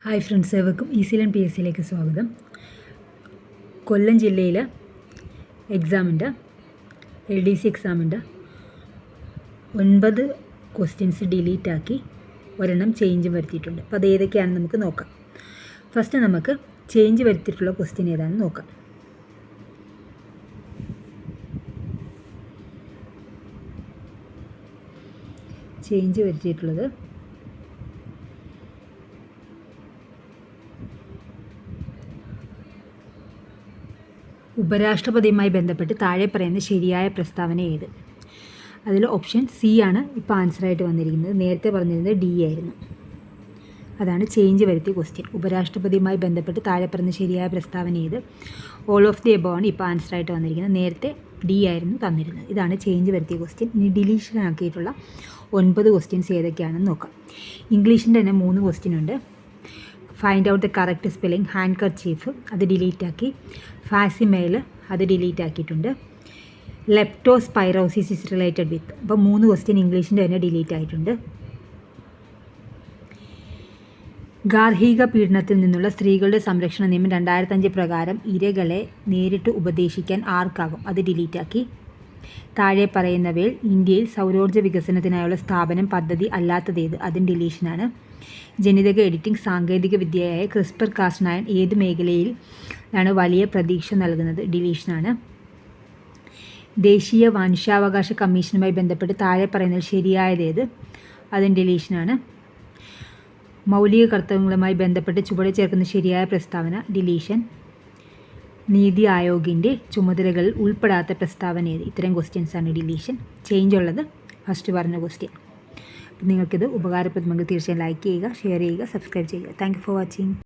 Hi friends, ഏവർക്കും easy learn PSCയിലേക്ക് സ്വാഗതം. കൊല്ലം ജില്ലയിൽ എക്സാമുണ്ട്, LDC എക്സാമുണ്ട്. 9 ക്വസ്റ്റ്യൻസ് ഡിലീറ്റാക്കി ഒരെണ്ണം ചേഞ്ച് വരുത്തിയിട്ടുണ്ട്. അപ്പോൾ അത് ഏതൊക്കെയാണെന്ന് നമുക്ക് നോക്കാം. ഫസ്റ്റ് നമുക്ക് ചേഞ്ച് വരുത്തിയിട്ടുള്ള ക്വസ്റ്റ്യൻ ഏതാണെന്ന് നോക്കാം. ചേഞ്ച് വരുത്തിയിട്ടുള്ളത് ഉപരാഷ്ട്രപതിയുമായി ബന്ധപ്പെട്ട് താഴെ പറയുന്ന ശരിയായ പ്രസ്താവന ഏത്? അതിൽ ഓപ്ഷൻ സി ആണ് ഇപ്പോൾ ആൻസറായിട്ട് വന്നിരിക്കുന്നത്. നേരത്തെ പറഞ്ഞിരുന്നത് ഡി ആയിരുന്നു. അതാണ് ചേഞ്ച് വരുത്തിയ ക്വസ്റ്റ്യൻ. ഉപരാഷ്ട്രപതിയുമായി ബന്ധപ്പെട്ട് താഴെ പറയുന്ന ശരിയായ പ്രസ്താവന ഏത്? ഓൾ ഓഫ് ദി എബോവ് ആണ് ഇപ്പോൾ ആൻസറായിട്ട് വന്നിരിക്കുന്നത്. നേരത്തെ ഡി ആയിരുന്നു തന്നിരുന്നത്. ഇതാണ് ചേഞ്ച് വരുത്തിയ ക്വസ്റ്റ്യൻ. ഇനി ഡിലീഷൻ ആക്കിയിട്ടുള്ള 9 ക്വസ്റ്റ്യൻസ് ഏതൊക്കെയാണെന്ന് നോക്കാം. ഇംഗ്ലീഷിൻ്റെ തന്നെ 3 ക്വസ്റ്റ്യൻ ഉണ്ട്. Find out the correct spelling, hand kerchief അത് ഡിലീറ്റ് ആക്കി. ഫാസിമെയിൽ അത് ഡിലീറ്റ് ആക്കിയിട്ടുണ്ട്. ലെപ്റ്റോസ്പൈറോസിസ് ഇസ് റിലേറ്റഡ് വിത്ത്, അപ്പോൾ 3 ക്വസ്റ്റ്യൻ ഇംഗ്ലീഷിൻ്റെ തന്നെ ഡിലീറ്റ് ആയിട്ടുണ്ട്. ഗാർഹിക പീഡനത്തിൽ നിന്നുള്ള സ്ത്രീകളുടെ സംരക്ഷണ നിയമം 2005 പ്രകാരം ഇരകളെ നേരിട്ട് ഉപദേശിക്കാൻ ആർക്കാകും? അത് ഡിലീറ്റ് ആക്കി. താഴെ പറയുന്നവയിൽ ഇന്ത്യയിൽ സൗരോർജ്ജ വികസനത്തിനായുള്ള സ്ഥാപനം പദ്ധതി അല്ലാത്തതേത്? അതും ഡിലീഷനാണ്. ജനിതക എഡിറ്റിംഗ് സാങ്കേതിക വിദ്യയായ ക്രിസ്പർ കാസ്9 ഏത് മേഖലയിലാണ് വലിയ പ്രതീക്ഷ നൽകുന്നത്? ഡിലീഷനാണ്. ദേശീയ മനുഷ്യാവകാശ കമ്മീഷനുമായി ബന്ധപ്പെട്ട് താഴെ പറയുന്നതിൽ ശരിയായതേത്? അതും ഡിലീഷനാണ്. മൗലിക കർത്തവ്യങ്ങളുമായി ബന്ധപ്പെട്ട് ചുവടെ ചേർക്കുന്ന ശരിയായ പ്രസ്താവന? ഡിലീഷൻ. നീതി ആയോഗിൻ്റെ ചുമതലകളിൽ ഉൾപ്പെടാത്ത പ്രസ്താവന ഏത്? ഇത്തരം ക്വസ്റ്റ്യൻസാണ് ഡിലീഷൻ. ചേഞ്ച് ഉള്ളത് ഫസ്റ്റ് പറഞ്ഞ ക്വസ്റ്റ്യൻ. നിങ്ങൾക്കിത് ഉപകാരപ്രദമെങ്കിൽ തീർച്ചയായും ലൈക്ക് ചെയ്യുക, ഷെയർ ചെയ്യുക, സബ്സ്ക്രൈബ് ചെയ്യുക. Thank you for watching.